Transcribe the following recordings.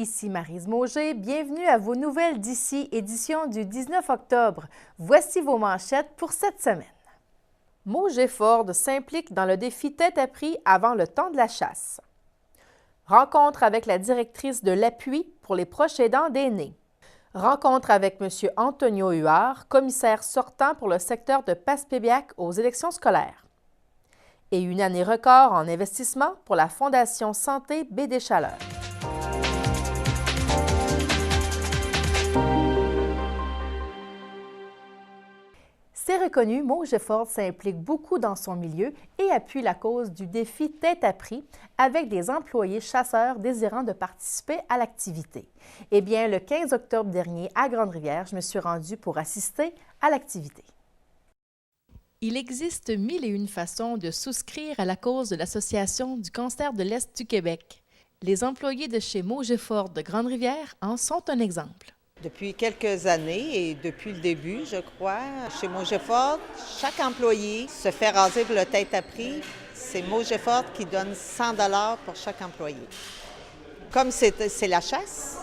Ici Maryse Mauger, bienvenue à vos nouvelles d'ici, édition du 19 octobre. Voici vos manchettes pour cette semaine. Mauger Ford s'implique dans le défi Tête à prix avant le temps de la chasse. Rencontre avec la directrice de l'appui pour les proches aidants d'aînés. Rencontre avec M. Antonio Huard, commissaire sortant pour le secteur de Passepébiac aux élections scolaires. Et une année record en investissement pour la Fondation Santé Baie-des-Chaleurs. C'est reconnu, Mauger Ford s'implique beaucoup dans son milieu et appuie la cause du défi Tête à prix avec des employés chasseurs désirant de participer à l'activité. Eh bien, le 15 octobre dernier, à Grande-Rivière, je me suis rendue pour assister à l'activité. Il existe 1001 façons de souscrire à la cause de l'Association du cancer de l'Est du Québec. Les employés de chez Mauger Ford de Grande-Rivière en sont un exemple. Depuis quelques années et depuis le début, je crois, chez Mauger Ford, chaque employé se fait raser pour le tête à prix. C'est Mauger Ford qui donne 100 $ pour chaque employé. Comme c'est la chasse,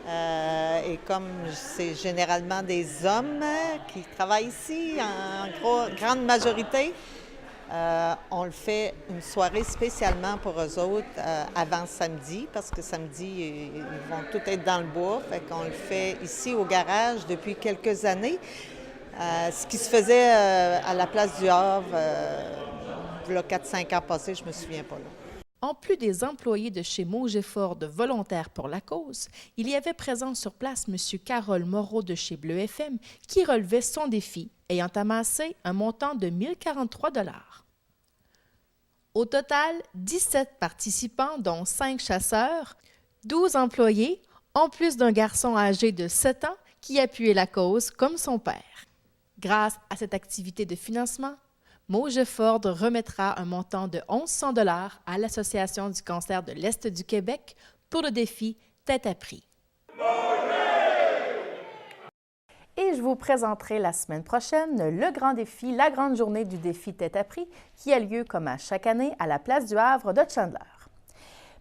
et comme c'est généralement des hommes qui travaillent ici en grande majorité, on le fait une soirée spécialement pour eux autres avant samedi, parce que samedi, ils vont tous être dans le bois. Fait qu'on le fait ici au garage depuis quelques années. Ce qui se faisait à la place du Havre, il y a 4-5 ans passés, je ne me souviens pas là. En plus des employés de chez Mauger Ford volontaires pour la cause, il y avait présent sur place M. Carole Moreau de chez Bleu FM qui relevait son défi, ayant amassé un montant de 1 043 $. Au total, 17 participants, dont 5 chasseurs, 12 employés, en plus d'un garçon âgé de 7 ans qui appuyait la cause comme son père. Grâce à cette activité de financement, Mauger Ford remettra un montant de 1 100 $ à l'Association du cancer de l'Est du Québec pour le défi Tête à prix. Et je vous présenterai la semaine prochaine le grand défi, la grande journée du défi Tête à prix qui a lieu comme à chaque année à la place du Havre de Chandler.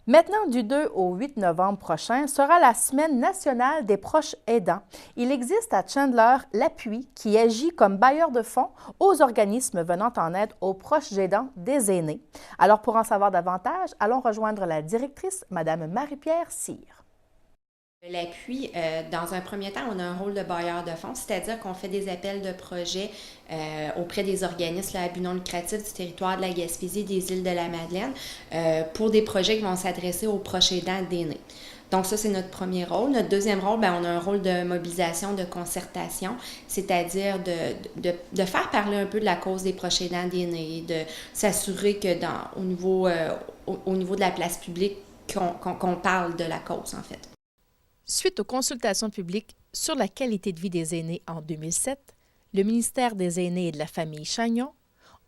Maintenant, du 2 au 8 novembre prochain sera la Semaine nationale des proches aidants. Il existe à Chandler l'appui qui agit comme bailleur de fonds aux organismes venant en aide aux proches aidants des aînés. Alors, pour en savoir davantage, allons rejoindre la directrice, Mme Marie-Pierre Cyr. L'appui, dans un premier temps, on a un rôle de bailleur de fonds, c'est-à-dire qu'on fait des appels de projets auprès des organismes à but non lucratif du territoire de la Gaspésie et des îles de la Madeleine pour des projets qui vont s'adresser aux proches aidants d'aînés. Donc ça, c'est notre premier rôle. Notre deuxième rôle, on a un rôle de mobilisation, de concertation, c'est-à-dire de faire parler un peu de la cause des proches aidants d'aînés, de s'assurer que au niveau de la place publique, qu'on parle de la cause, en fait. Suite aux consultations publiques sur la qualité de vie des aînés en 2007, le ministère des Aînés et de la Famille Chagnon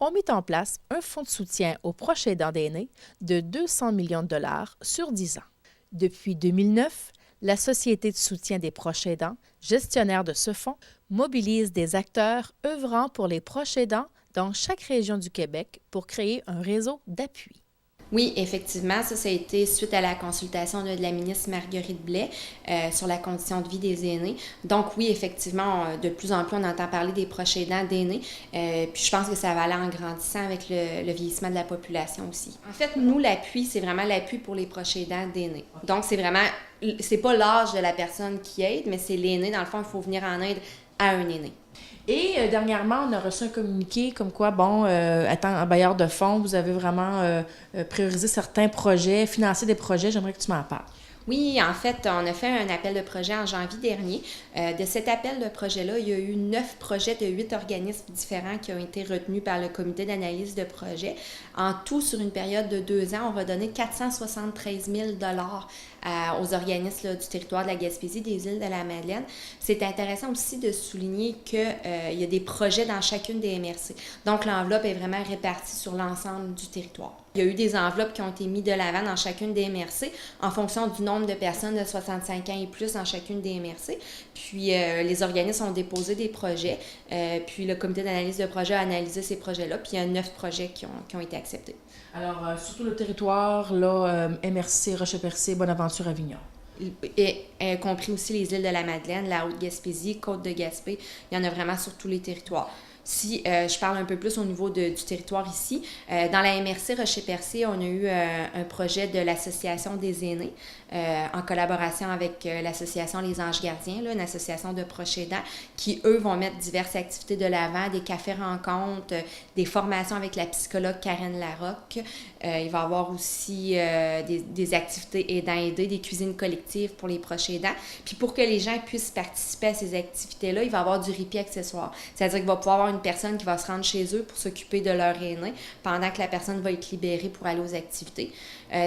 ont mis en place un fonds de soutien aux proches aidants d'aînés de 200 millions de $ sur 10 ans. Depuis 2009, la Société de soutien des proches aidants, gestionnaire de ce fonds, mobilise des acteurs œuvrant pour les proches aidants dans chaque région du Québec pour créer un réseau d'appui. Oui, effectivement, ça a été suite à la consultation de la ministre Marguerite Blais sur la condition de vie des aînés. Donc oui, effectivement, de plus en plus, on entend parler des proches aidants d'aînés. Puis je pense que ça va aller en grandissant avec le vieillissement de la population aussi. En fait, nous, l'appui, c'est vraiment l'appui pour les proches aidants d'aînés. Donc c'est pas l'âge de la personne qui aide, mais c'est l'aîné. Dans le fond, il faut venir en aide à un aîné. Et dernièrement, on a reçu un communiqué comme quoi, étant un bailleur de fonds, vous avez vraiment priorisé certains projets, financé des projets. J'aimerais que tu m'en parles. Oui, en fait, on a fait un appel de projet en janvier dernier. De cet appel de projet-là, il y a eu 9 projets de 8 organismes différents qui ont été retenus par le comité d'analyse de projet. En tout, sur une période de 2 ans, on va donner 473 000 $ aux organismes du territoire de la Gaspésie, des îles de la Madeleine. C'est intéressant aussi de souligner qu'il y a des projets dans chacune des MRC. Donc, l'enveloppe est vraiment répartie sur l'ensemble du territoire. Il y a eu des enveloppes qui ont été mises de l'avant dans chacune des MRC en fonction du nombre de personnes de 65 ans et plus dans chacune des MRC. Puis, les organismes ont déposé des projets. Puis, le comité d'analyse de projet a analysé ces projets-là. Puis, il y a 9 projets qui ont été acceptés. Alors, surtout le territoire, là, MRC, Roche-Percé, Bonaventure, Avignon. y compris aussi les îles de la Madeleine, la Haute-Gaspésie, Côte-de-Gaspé. Il y en a vraiment sur tous les territoires. Si je parle un peu plus au niveau du territoire ici, dans la MRC Rocher-Percé, on a eu un projet de l'Association des aînés en collaboration avec l'Association Les Anges Gardiens, là, une association de proches aidants, qui, eux, vont mettre diverses activités de l'avant, des cafés-rencontres, des formations avec la psychologue Karen Larocque. Il va y avoir aussi des activités aidants-aidés, des cuisines collectives pour les proches aidants. Puis pour que les gens puissent participer à ces activités-là, il va y avoir du répit accessoire. C'est-à-dire qu'il va pouvoir avoir une personne qui va se rendre chez eux pour s'occuper de leur aîné pendant que la personne va être libérée pour aller aux activités.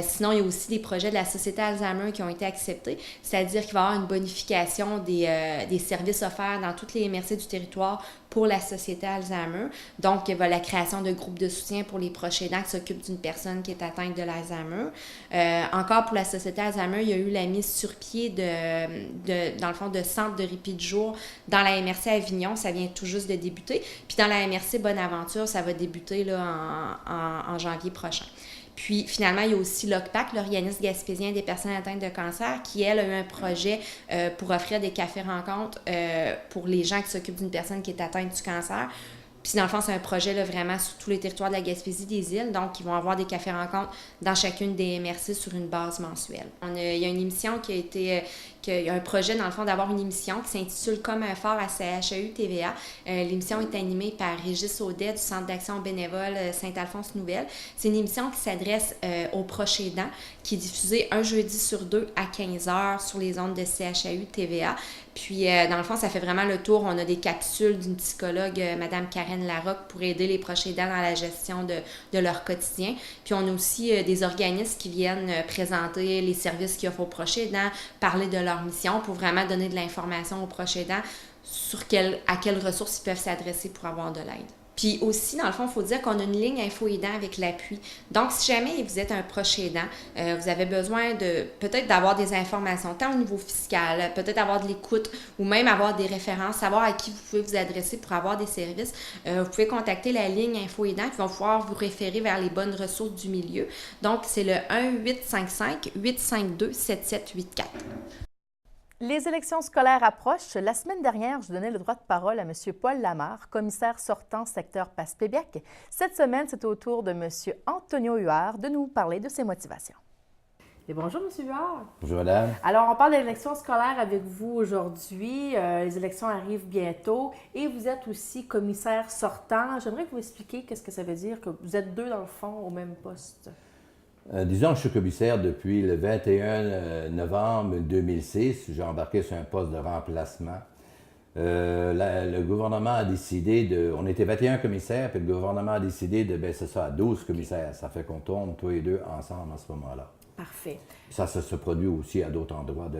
Sinon, il y a aussi des projets de la Société Alzheimer qui ont été acceptés, c'est-à-dire qu'il va y avoir une bonification des services offerts dans toutes les MRC du territoire pour la Société Alzheimer. Donc, il y a la création de groupes de soutien pour les proches aidants qui s'occupent d'une personne qui est atteinte de l'Alzheimer. Encore pour la Société Alzheimer, il y a eu la mise sur pied dans le fond, de centres de répit de jour dans la MRC Avignon. Ça vient tout juste de débuter. Puis dans la MRC Bonaventure, ça va débuter là, en janvier prochain. Puis, finalement, il y a aussi l'OCPAC, l'Organisme gaspésien des personnes atteintes de cancer, qui, elle, a eu un projet pour offrir des cafés-rencontres pour les gens qui s'occupent d'une personne qui est atteinte du cancer. Puis, dans le fond, c'est un projet là, vraiment sur tous les territoires de la Gaspésie des îles. Donc, ils vont avoir des cafés-rencontres dans chacune des MRC sur une base mensuelle. Il y a une émission qui a été... il y a un projet, dans le fond, d'avoir une émission qui s'intitule « Comme un phare à CHAU TVA ». L'émission est animée par Régis Audet du Centre d'action bénévole Saint-Alphonse-Nouvelle. C'est une émission qui s'adresse aux proches aidants, qui est diffusée un jeudi sur 2 à 15h sur les ondes de CHAU TVA. Puis, dans le fond, ça fait vraiment le tour. On a des capsules d'une psychologue, Mme Karen Larocque, pour aider les proches aidants dans la gestion de leur quotidien. Puis, on a aussi des organismes qui viennent présenter les services qu'ils offrent aux proches aidants, parler de leur mission pour vraiment donner de l'information aux proches aidants sur à quelles ressources ils peuvent s'adresser pour avoir de l'aide. Puis aussi, dans le fond, il faut dire qu'on a une ligne info aidant avec l'appui. Donc, si jamais vous êtes un proche aidant, vous avez besoin peut-être d'avoir des informations, tant au niveau fiscal, peut-être avoir de l'écoute ou même avoir des références, savoir à qui vous pouvez vous adresser pour avoir des services, vous pouvez contacter la ligne info aidant qui va pouvoir vous référer vers les bonnes ressources du milieu. Donc, c'est le 1-855-852-7784. Les élections scolaires approchent. La semaine dernière, je donnais le droit de parole à M. Paul Lamarre, commissaire sortant secteur Passepébiac. Cette semaine, c'est au tour de M. Antonio Huard de nous parler de ses motivations. Et bonjour, M. Huard. Bonjour, madame. Alors, on parle d'élections scolaires avec vous aujourd'hui. Les élections arrivent bientôt et vous êtes aussi commissaire sortant. J'aimerais que vous expliquiez qu'est-ce que ça veut dire que vous êtes deux, dans le fond, au même poste. Disons que je suis commissaire depuis le 21 novembre 2006. J'ai embarqué sur un poste de remplacement. Le gouvernement a décidé on était 21 commissaires, puis le gouvernement a décidé de baisser ça à 12 commissaires. Ça fait qu'on tourne tous les deux ensemble en ce moment-là. Parfait. Ça se produit aussi à d'autres endroits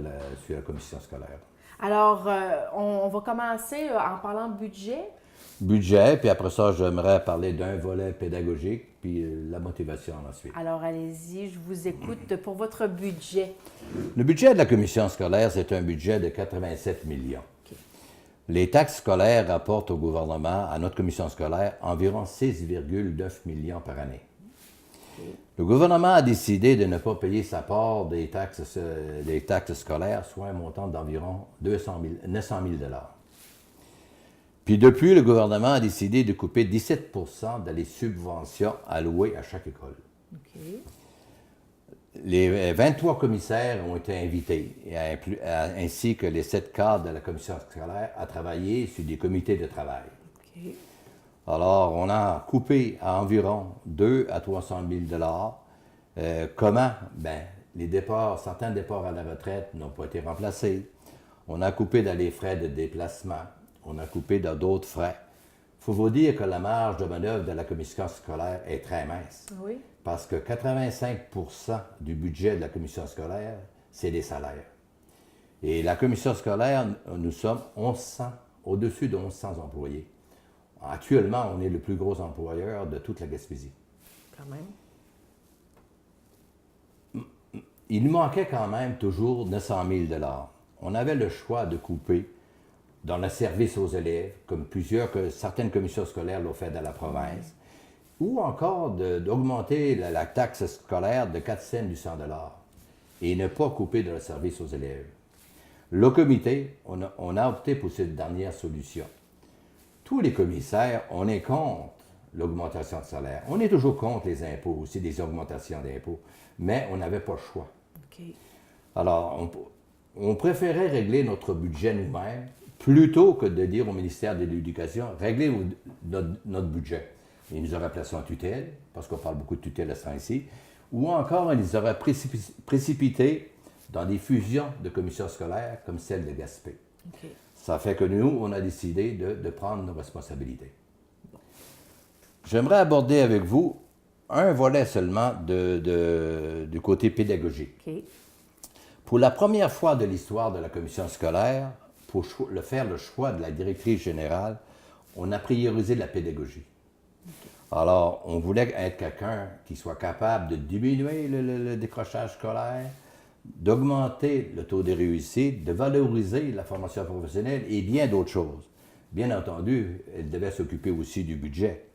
sur la commission scolaire. Alors, on va commencer en parlant budget. Budget, puis après ça, j'aimerais parler d'un volet pédagogique, puis la motivation ensuite. Alors, allez-y, je vous écoute pour votre budget. Le budget de la commission scolaire, c'est un budget de 87 millions. Okay. Les taxes scolaires rapportent au gouvernement, à notre commission scolaire, environ 6,9 millions par année. Okay. Le gouvernement a décidé de ne pas payer sa part des taxes scolaires, soit un montant d'environ 900 000 $. Puis depuis, le gouvernement a décidé de couper 17 % des subventions allouées à chaque école. Okay. Les 23 commissaires ont été invités, ainsi que les 7 cadres de la commission scolaire, à travailler sur des comités de travail. Okay. Alors, on a coupé à environ 200 à 300 000 $. Comment? Bien, certains départs à la retraite n'ont pas été remplacés. On a coupé dans les frais de déplacement. On a coupé dans d'autres frais. Il faut vous dire que la marge de manœuvre de la commission scolaire est très mince. Oui. Parce que 85 % du budget de la commission scolaire, c'est les salaires. Et la commission scolaire, nous sommes au-dessus de 1100 employés. Actuellement, on est le plus gros employeur de toute la Gaspésie. Quand même. Il nous manquait quand même toujours 900 000 $. On avait le choix de couper dans le service aux élèves, comme certaines commissions scolaires l'ont fait dans la province, ou encore d'augmenter la taxe scolaire de 4 cents du 100 $. et ne pas couper de leur service aux élèves. Le comité, on a opté pour cette dernière solution. Tous les commissaires, on est contre l'augmentation de salaire. On est toujours contre les impôts, aussi des augmentations d'impôts, mais on n'avait pas le choix. OK. Alors, on préférait régler notre budget nous-mêmes plutôt que de dire au ministère de l'Éducation, réglez notre budget. Ils nous auraient placé en tutelle, parce qu'on parle beaucoup de tutelle à ce temps-ci, ou encore ils nous auraient précipité dans des fusions de commissions scolaires comme celle de Gaspé. OK. Ça fait que nous, on a décidé de prendre nos responsabilités. J'aimerais aborder avec vous un volet seulement du côté pédagogique. OK. Pour la première fois de l'histoire de la commission scolaire, pour faire le choix de la directrice générale, on a priorisé la pédagogie. Okay. Alors, on voulait être quelqu'un qui soit capable de diminuer le décrochage scolaire, d'augmenter le taux de réussite, de valoriser la formation professionnelle et bien d'autres choses. Bien entendu, elle devait s'occuper aussi du budget.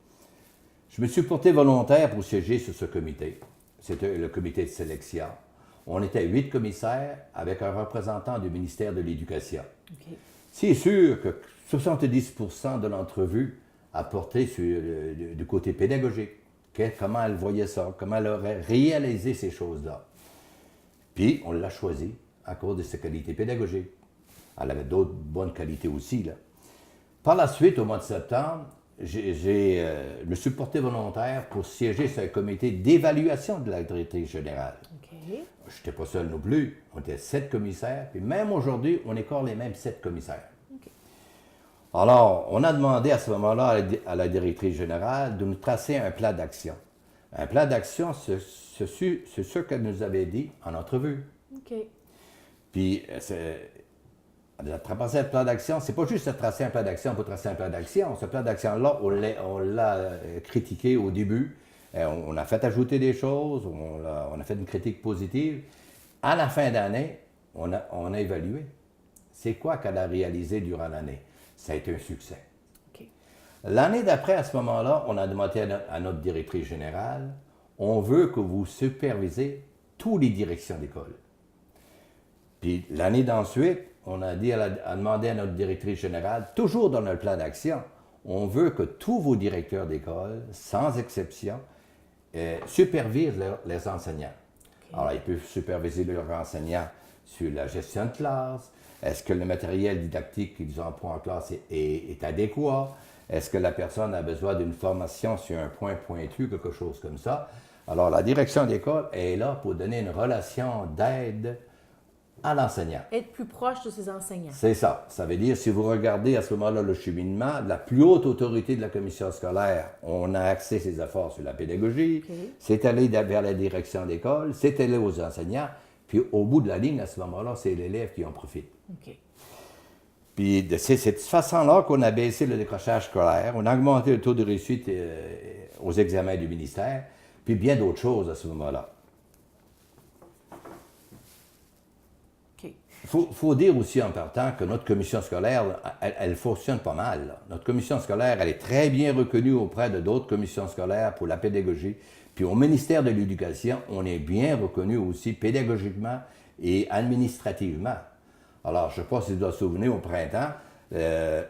Je me suis porté volontaire pour siéger sur ce comité. C'était le comité de sélection. On était 8 commissaires avec un représentant du ministère de l'Éducation. Okay. C'est sûr que 70% de l'entrevue a porté sur du côté pédagogique. Comment elle voyait ça, comment elle aurait réalisé ces choses-là. Puis, on l'a choisi à cause de ses qualités pédagogiques. Elle avait d'autres bonnes qualités aussi, là. Par la suite, au mois de septembre, je me suis porté volontaire pour siéger sur un comité d'évaluation de la directrice générale. Okay. Je n'étais pas seul non plus. On était 7 commissaires. Puis même aujourd'hui, on est encore les mêmes 7 commissaires. Okay. Alors, on a demandé à ce moment-là à la directrice générale de nous tracer un plan d'action. Un plan d'action, c'est ce qu'elle nous avait dit en entrevue. Okay. Puis, tracer un plan d'action, c'est pas juste de tracer un plan d'action pour tracer un plan d'action. Ce plan d'action-là, on l'a critiqué au début. On a fait ajouter des choses, on a fait une critique positive. À la fin d'année, on a évalué. C'est quoi qu'elle a réalisé durant l'année? Ça a été un succès. Okay. L'année d'après, à ce moment-là, on a demandé à notre directrice générale, on veut que vous supervisez toutes les directions d'école. Puis l'année d'ensuite, on a demandé à notre directrice générale, toujours dans notre plan d'action, on veut que tous vos directeurs d'école, sans exception, supervisent les enseignants. Okay. Alors, ils peuvent superviser leurs enseignants sur la gestion de classe. Est-ce que le matériel didactique qu'ils emploient en classe est adéquat? Est-ce que la personne a besoin d'une formation sur un point pointu, quelque chose comme ça? Alors, la direction d'école est là pour donner une relation d'aide à l'enseignant. Être plus proche de ses enseignants. C'est ça. Ça veut dire, si vous regardez à ce moment-là le cheminement, la plus haute autorité de la commission scolaire, on a axé ses efforts sur la pédagogie, okay. C'est allé vers la direction d'école, c'est allé aux enseignants, puis au bout de la ligne, à ce moment-là, c'est l'élève qui en profite. Okay. Puis c'est de cette façon-là qu'on a baissé le décrochage scolaire, on a augmenté le taux de réussite aux examens du ministère, puis bien d'autres choses à ce moment-là. Il faut dire aussi en partant que notre commission scolaire, elle fonctionne pas mal. Là. Notre commission scolaire, elle est très bien reconnue auprès de d'autres commissions scolaires pour la pédagogie. Puis au ministère de l'Éducation, on est bien reconnu aussi pédagogiquement et administrativement. Alors, je ne sais pas si vous vous souvenez, au printemps,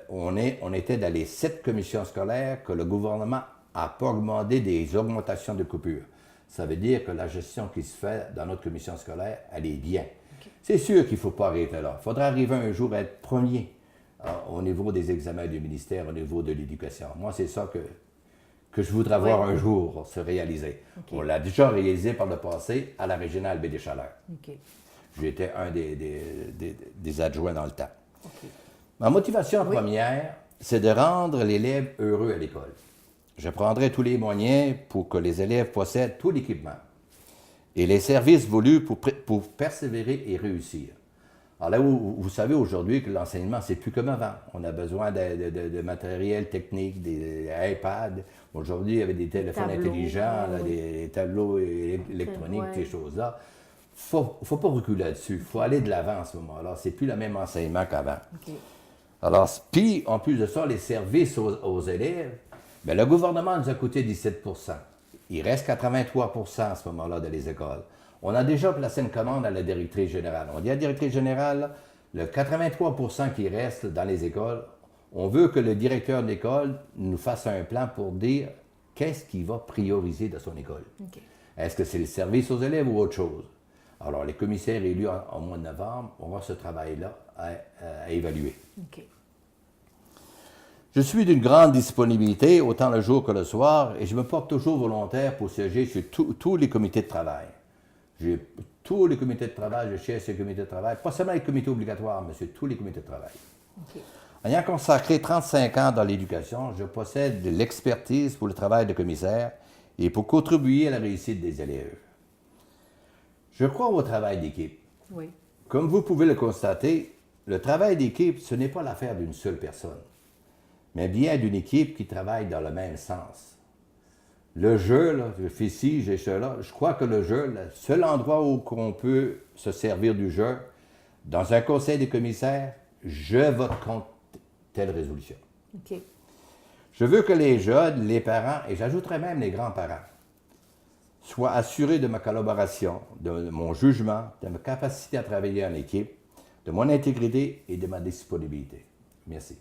on était dans les 7 commissions scolaires que le gouvernement n'a pas augmenté des augmentations de coupures. Ça veut dire que la gestion qui se fait dans notre commission scolaire, elle est bien. C'est sûr qu'il ne faut pas arrêter là. Il faudra arriver un jour à être premier au niveau des examens du ministère, au niveau de l'éducation. Moi, c'est ça que je voudrais voir un jour se réaliser. Okay. On l'a déjà réalisé par le passé à la régionale Baie-des-Chaleurs. Okay. J'étais un des adjoints dans le temps. Okay. Ma motivation première, c'est de rendre l'élève heureux à l'école. Je prendrai tous les moyens pour que les élèves possèdent tout l'équipement et les services voulus pour persévérer et réussir. Alors là, vous savez aujourd'hui que l'enseignement, c'est plus comme avant. On a besoin de matériel technique, des iPads. Aujourd'hui, il y avait des téléphones intelligents, là, des tableaux électroniques, ces choses-là. Il ne faut pas reculer là-dessus. Il faut aller de l'avant à ce moment-là. C'est plus le même enseignement qu'avant. Okay. Alors, puis, en plus de ça, les services aux élèves, bien, le gouvernement nous a coûté 17 %. Il reste 83 % à ce moment-là dans les écoles. On a déjà placé une commande à la directrice générale. On dit à la directrice générale, le 83 % qui reste dans les écoles, on veut que le directeur d'école nous fasse un plan pour dire qu'est-ce qu'il va prioriser dans son école. OK. Est-ce que c'est le service aux élèves ou autre chose? Alors, les commissaires élus au mois de novembre, on va ce travail-là à évaluer. OK. Je suis d'une grande disponibilité, autant le jour que le soir, et je me porte toujours volontaire pour siéger sur tous les comités de travail. J'ai tous les comités de travail, je siège sur les comités de travail, pas seulement les comités obligatoires, mais sur tous les comités de travail. OK. Ayant consacré 35 ans dans l'éducation, je possède de l'expertise pour le travail de commissaire et pour contribuer à la réussite des élèves. Je crois au travail d'équipe. Oui. Comme vous pouvez le constater, le travail d'équipe, ce n'est pas l'affaire d'une seule personne, mais bien d'une équipe qui travaille dans le même sens. Le jeu, là, je fais ci, j'ai cela, je crois que le jeu, le seul endroit où on peut se servir du jeu, dans un conseil des commissaires, je vote contre telle résolution. OK. Je veux que les jeunes, les parents, et j'ajouterais même les grands-parents, soient assurés de ma collaboration, de mon jugement, de ma capacité à travailler en équipe, de mon intégrité et de ma disponibilité. Merci.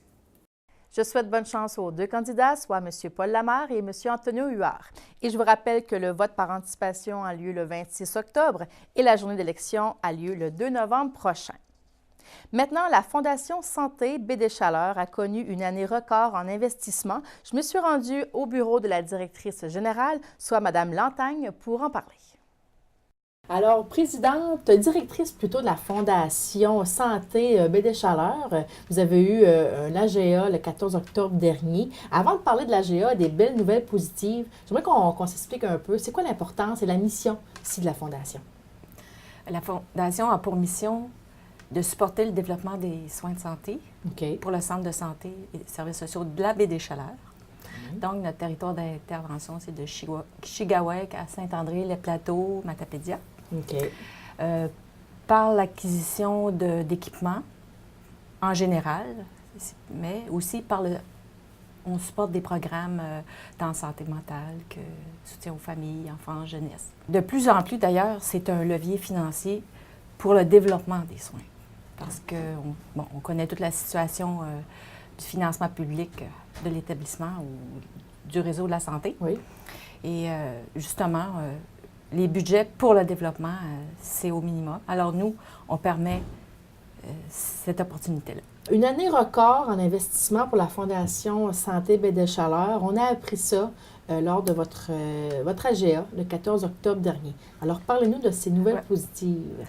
Je souhaite bonne chance aux deux candidats, soit M. Paul Lamarre et M. Antonio Huard. Et je vous rappelle que le vote par anticipation a lieu le 26 octobre et la journée d'élection a lieu le 2 novembre prochain. Maintenant, la Fondation Santé Baie des Chaleurs a connu une année record en investissement. Je me suis rendue au bureau de la directrice générale, soit Mme Lantagne, pour en parler. Alors, présidente, directrice plutôt de la Fondation Santé Baie des Chaleurs, vous avez eu un AGA le 14 octobre dernier. Avant de parler de l'AGA, des belles nouvelles positives, j'aimerais qu'on s'explique un peu, c'est quoi l'importance et la mission ici de la Fondation? La Fondation a pour mission de supporter le développement des soins de santé pour le Centre de santé et des services sociaux de la Baie des Chaleurs. Donc, notre territoire d'intervention, c'est de Chigawek à Saint-André, les Plateaux, Matapédia. Par l'acquisition d'équipements en général, mais aussi on supporte des programmes tant santé mentale que soutien aux familles, enfants, jeunesse. De plus en plus, d'ailleurs, c'est un levier financier pour le développement des soins. Parce qu'on connaît toute la situation du financement public de l'établissement ou du réseau de la santé. Oui. Et justement, les budgets pour le développement, c'est au minimum. Alors nous, on permet cette opportunité-là. Une année record en investissement pour la Fondation Santé Baie des Chaleurs. On a appris ça lors de votre AGA le 14 octobre dernier. Alors, parlez-nous de ces nouvelles positives.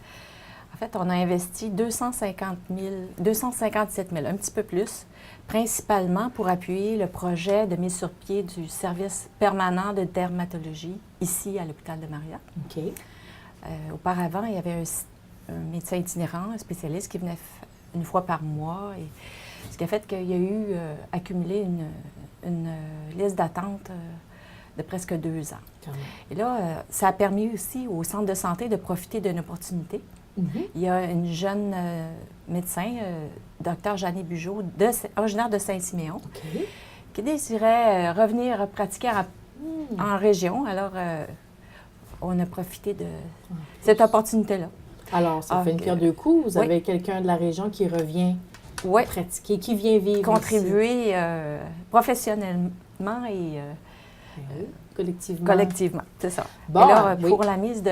En fait, on a investi 257 000, un petit peu plus, principalement pour appuyer le projet de mise sur pied du service permanent de dermatologie ici à l'hôpital de Maria. OK. Auparavant, il y avait un médecin itinérant, un spécialiste qui venait une fois par mois, et ce qui a fait qu'il y a eu accumulé une liste d'attente de presque 2 ans. Et là, ça a permis aussi au centre de santé de profiter d'une opportunité. Il y a une jeune médecin, Dr Jeannie Bugeaud, originaire de Saint-Siméon, qui désirait revenir pratiquer en région. Alors, on a profité de cette opportunité-là. Alors, ça fait une pierre deux coups. Vous avez quelqu'un de la région qui revient pratiquer, qui vient vivre contribuer ici. Professionnellement et collectivement, c'est ça. Bon, et là, pour la mise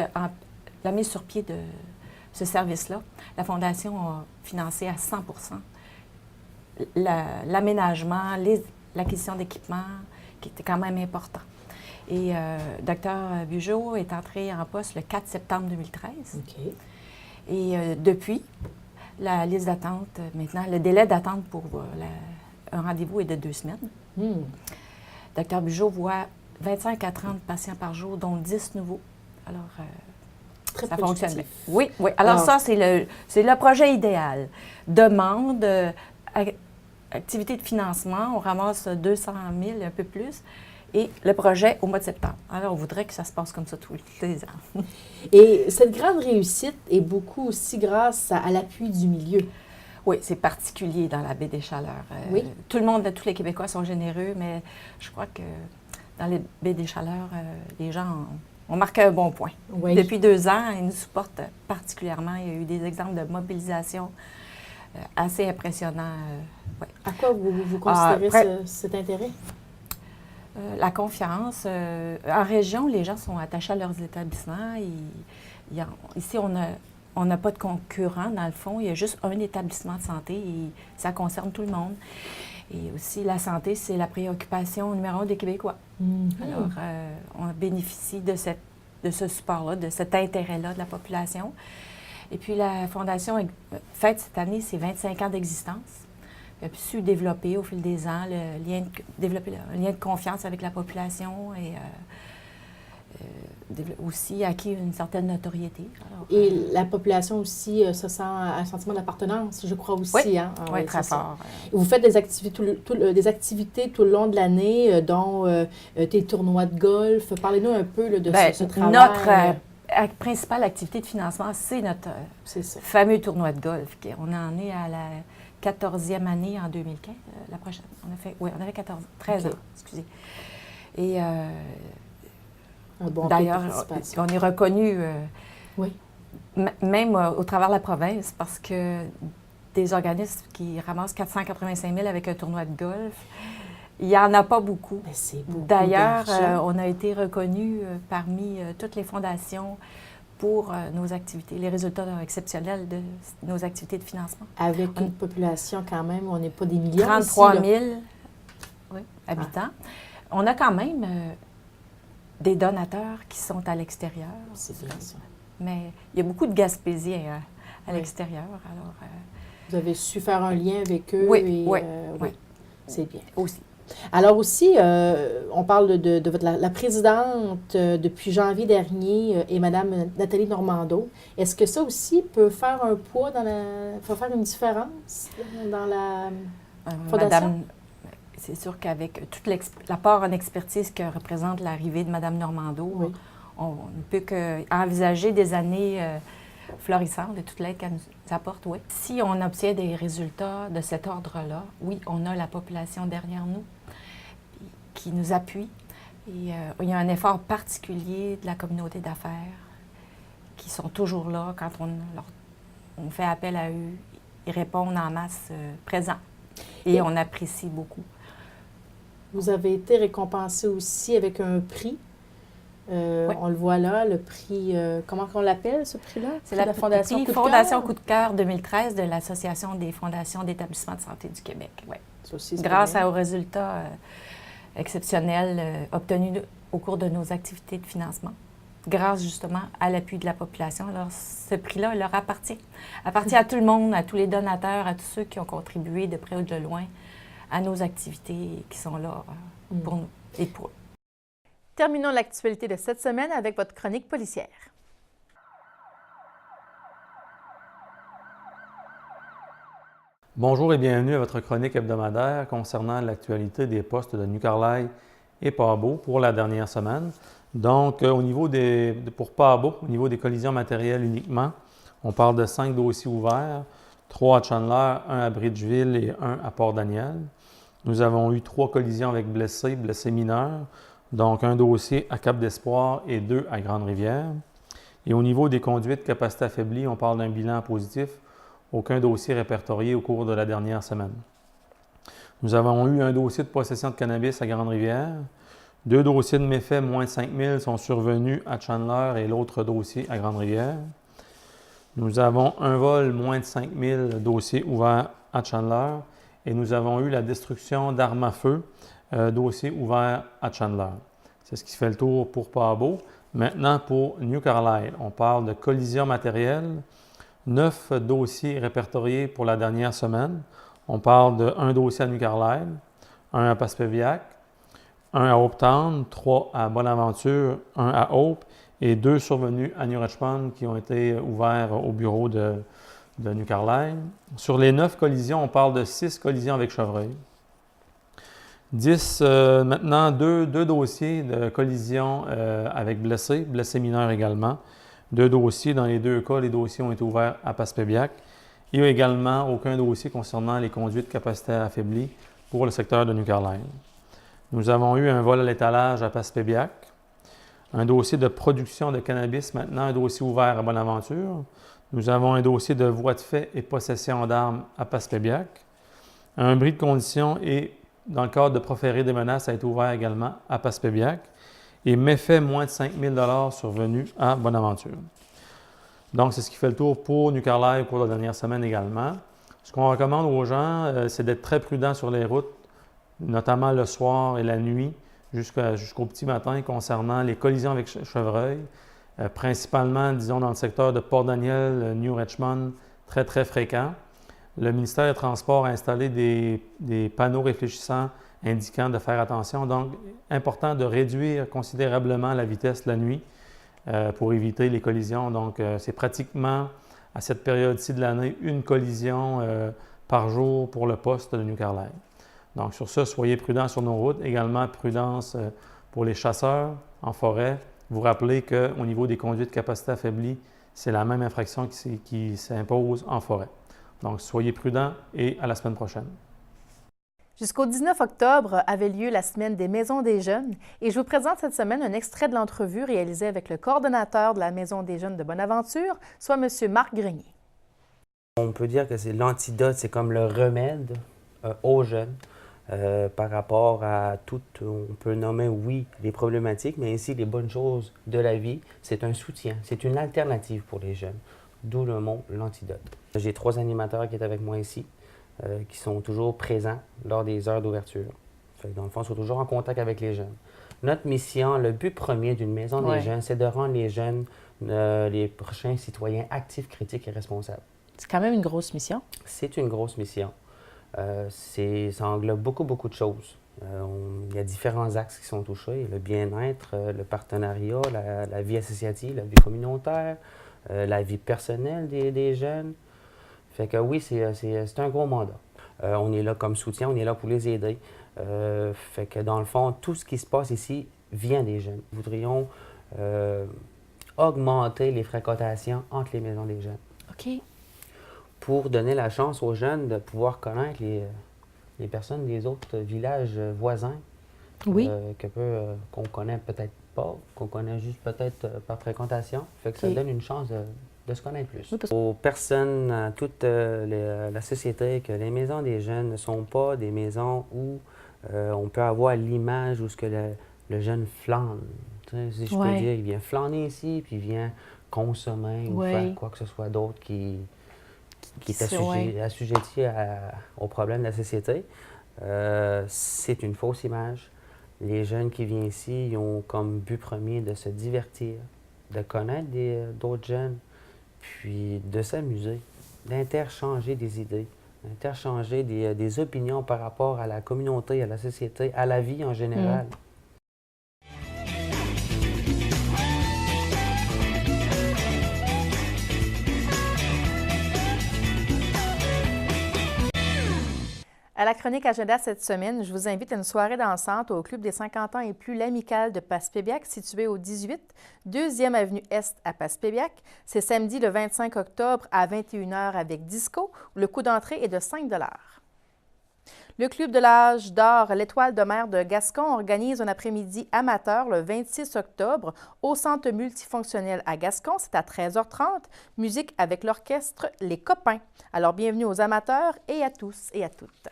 sur pied de ce service-là, la Fondation a financé à 100 l'aménagement, l'acquisition d'équipements, qui était quand même important. Et Dr Bugeaud est entré en poste le 4 septembre 2013. Et depuis, la liste d'attente, maintenant, le délai d'attente pour un rendez-vous est de 2 semaines. Dr Bugeaud voit 25 à 30 patients par jour, dont 10 nouveaux. Alors, ça fonctionne bien. Oui. Alors ça, c'est le projet idéal. Demande, activité de financement, on ramasse 200 000, un peu plus, et le projet au mois de septembre. Alors, on voudrait que ça se passe comme ça tous les ans. Et cette grande réussite est beaucoup aussi grâce à l'appui du milieu. Oui, c'est particulier dans la Baie des Chaleurs. Tout le monde, tous les Québécois sont généreux, mais je crois que dans la Baie des Chaleurs, les gens on marque un bon point. Oui. Depuis 2 ans, ils nous supportent particulièrement. Il y a eu des exemples de mobilisation assez impressionnants. Ouais. À quoi vous considérez cet intérêt? La confiance. En région, les gens sont attachés à leurs établissements. Ici, on n'a pas de concurrent, dans le fond. Il y a juste un établissement de santé et ça concerne tout le monde. Et aussi, la santé, c'est la préoccupation numéro 1 des Québécois. Alors, on bénéficie de ce support-là, de cet intérêt-là de la population. Et puis, la Fondation fête cette année ses 25 ans d'existence. Elle a su développer au fil des ans développer un lien de confiance avec la population et aussi acquis une certaine notoriété. Alors, et la population aussi se sent un sentiment d'appartenance, je crois aussi. Oui, hein? oui, très fort. Vous faites des activités tout le long de l'année, dont des tournois de golf. Parlez-nous un peu de ce travail. Notre principale activité de financement, c'est notre fameux tournoi de golf. On en est à la 14e année en 2015. La prochaine, on avait 13 ans, excusez. Et d'ailleurs, on est reconnu même au travers de la province parce que des organismes qui ramassent 485 000 avec un tournoi de golf, il n'y en a pas beaucoup. D'ailleurs, on a été reconnu parmi toutes les fondations pour nos activités, les résultats exceptionnels de nos activités de financement. Avec une population quand même, on n'est pas des millions. 33 000 habitants. On a quand même des donateurs qui sont à l'extérieur. C'est bien ça. Mais il y a beaucoup de Gaspésiens à l'extérieur. Alors, vous avez su faire un lien avec eux. Oui. C'est bien. Aussi. Alors aussi, on parle de la présidente depuis janvier dernier et Mme Nathalie Normando. Est-ce que ça aussi peut faire un poids peut faire une différence dans la fondation? C'est sûr qu'avec toute l'apport en expertise que représente l'arrivée de Mme Normando, on ne peut qu'envisager des années florissantes et toute l'aide qu'elle nous apporte, oui. Si on obtient des résultats de cet ordre-là, oui, on a la population derrière nous qui nous appuie. Et il y a un effort particulier de la communauté d'affaires qui sont toujours là quand on fait appel à eux. Ils répondent en masse présents. Et on apprécie beaucoup. Vous avez été récompensé aussi avec un prix. On le voit là, le prix, comment on l'appelle, ce prix-là? C'est la Fondation Coup de cœur 2013 de l'Association des fondations d'établissements de santé du Québec. Ouais. Grâce aux résultats exceptionnels obtenus au cours de nos activités de financement, grâce justement à l'appui de la population. Alors, ce prix-là leur appartient à tout le monde, à tous les donateurs, à tous ceux qui ont contribué de près ou de loin à nos activités et qui sont là pour nous et pour eux. Terminons l'actualité de cette semaine avec votre chronique policière. Bonjour et bienvenue à votre chronique hebdomadaire concernant l'actualité des postes de New Carlisle et Pabot pour la dernière semaine. Donc, au niveau pour Pabot, au niveau des collisions matérielles uniquement, on parle de 5 dossiers ouverts, 3 à Chandler, 1 à Bridgeville et 1 à Port-Daniel. Nous avons eu 3 collisions avec blessés mineurs, donc un dossier à Cap-d'Espoir et 2 à Grande-Rivière. Et au niveau des conduites capacité affaiblie, on parle d'un bilan positif, aucun dossier répertorié au cours de la dernière semaine. Nous avons eu un dossier de possession de cannabis à Grande-Rivière. 2 dossiers de méfaits moins de 5 000 sont survenus à Chandler et l'autre dossier à Grande-Rivière. Nous avons un vol moins de 5 000 dossiers ouverts à Chandler et nous avons eu la destruction d'armes à feu, dossier ouvert à Chandler. C'est ce qui fait le tour pour Pabot. Maintenant, pour New Carlisle, on parle de collision matérielle. 9 dossiers répertoriés pour la dernière semaine. On parle de 1 dossier à New Carlisle, 1 à Passepébiac, 1 à Hopetown, 3 à Bonaventure, 1 à Hope et 2 survenus à New Richmond qui ont été ouverts au bureau de New Carlisle. Sur les 9 collisions, on parle de 6 collisions avec chevreuil. 10, maintenant, 2 dossiers de collision avec blessés mineurs également. 2 dossiers, dans les 2 cas, les dossiers ont été ouverts à Passepébiac. Il n'y a également aucun dossier concernant les conduites capacité affaiblie pour le secteur de New Carlisle. Nous avons eu un vol à l'étalage à Passepébiac, Un dossier de production de cannabis, maintenant un dossier ouvert à Bonaventure. Nous avons un dossier de voies de fait et possession d'armes à Passepébiac. Un bris de condition et, dans le cadre de proférer des menaces, a été ouvert également à Passepébiac. Et méfaits moins de 5 000 survenus à Bonaventure. Donc, c'est ce qui fait le tour pour New Carlisle au cours de la dernière semaine également. Ce qu'on recommande aux gens, c'est d'être très prudent sur les routes, notamment le soir et la nuit, jusqu'au petit matin, concernant les collisions avec chevreuil, principalement, disons, dans le secteur de Port-Daniel, New Richmond, très, très fréquent. Le ministère des Transports a installé des panneaux réfléchissants indiquant de faire attention. Donc, important de réduire considérablement la vitesse la nuit pour éviter les collisions. Donc, c'est pratiquement, à cette période-ci de l'année, une collision par jour pour le poste de New Carlisle. Donc, sur ce, soyez prudents sur nos routes. Également, prudence pour les chasseurs en forêt. Vous rappelez qu'au niveau des conduites capacité affaiblie, c'est la même infraction qui s'impose en forêt. Donc, soyez prudents et à la semaine prochaine. Jusqu'au 19 octobre avait lieu la Semaine des Maisons des Jeunes et je vous présente cette semaine un extrait de l'entrevue réalisée avec le coordonnateur de la Maison des Jeunes de Bonaventure, soit M. Marc Grenier. On peut dire que c'est l'antidote, c'est comme le remède aux jeunes par rapport à tout, on peut nommer, oui, les problématiques, mais aussi les bonnes choses de la vie. C'est un soutien, c'est une alternative pour les jeunes, d'où le mot l'antidote. J'ai 3 animateurs qui sont avec moi ici, qui sont toujours présents lors des heures d'ouverture. Dans le fond, ils sont toujours en contact avec les jeunes. Notre mission, le but premier d'une maison des jeunes, c'est de rendre les jeunes les prochains citoyens actifs, critiques et responsables. C'est quand même une grosse mission. C'est une grosse mission. Ça englobe beaucoup de choses. Il y a différents axes qui sont touchés. Le bien-être, le partenariat, la vie associative, la vie communautaire, la vie personnelle des jeunes. Fait que oui, c'est un gros mandat. On est là comme soutien, on est là pour les aider. Fait que dans le fond, tout ce qui se passe ici vient des jeunes. Nous voudrions augmenter les fréquentations entre les maisons des jeunes. OK. Pour donner la chance aux jeunes de pouvoir connaître les personnes des autres villages voisins. Oui. Qu'on connaît peut-être pas, qu'on connaît juste peut-être par fréquentation. Fait que ça donne une chance de se connaître plus. Oui, aux personnes, à toute la société, que les maisons des jeunes ne sont pas des maisons où on peut avoir l'image où ce que le jeune flâne. Si je peux dire, il vient flâner ici, puis il vient consommer ou faire quoi que ce soit d'autre qui est assujetti aux problèmes de la société. C'est une fausse image. Les jeunes qui viennent ici, ils ont comme but premier de se divertir, de connaître d'autres jeunes, puis de s'amuser, d'interchanger des idées, d'interchanger des opinions par rapport à la communauté, à la société, à la vie en général. À la chronique Agenda cette semaine, je vous invite à une soirée dansante au Club des 50 ans et plus l'Amicale de Passepébiac, situé au 18 2e Avenue Est à Passepébiac. C'est samedi le 25 octobre à 21h avec disco, où le coût d'entrée est de 5 $. Le Club de l'âge d'or L'Étoile de mer de Gascon organise un après-midi amateur le 26 octobre au Centre multifonctionnel à Gascon. C'est à 13h30. Musique avec l'orchestre Les Copains. Alors, bienvenue aux amateurs et à tous et à toutes.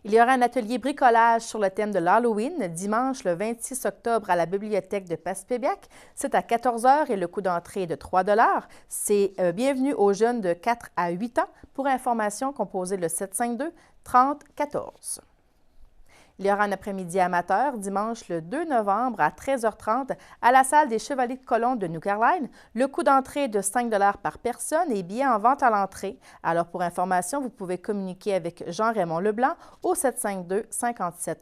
Il y aura un atelier bricolage sur le thème de l'Halloween dimanche le 26 octobre à la bibliothèque de Passepébiac. C'est à 14h et le coût d'entrée est de 3 $. C'est bienvenue aux jeunes de 4 à 8 ans. Pour information, composez le 752-30-14. Il y aura un après-midi amateur dimanche le 2 novembre à 13h30 à la salle des Chevaliers de Colomb de New Carlisle. Le coût d'entrée est de 5 $ par personne et billets en vente à l'entrée. Alors, pour information, vous pouvez communiquer avec Jean-Raymond Leblanc au 752-57-29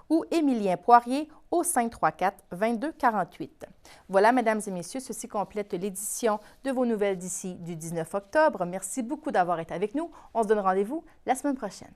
ou Émilien Poirier au 534-22-48. Voilà, mesdames et messieurs, ceci complète l'édition de vos nouvelles d'ici du 19 octobre. Merci beaucoup d'avoir été avec nous. On se donne rendez-vous la semaine prochaine.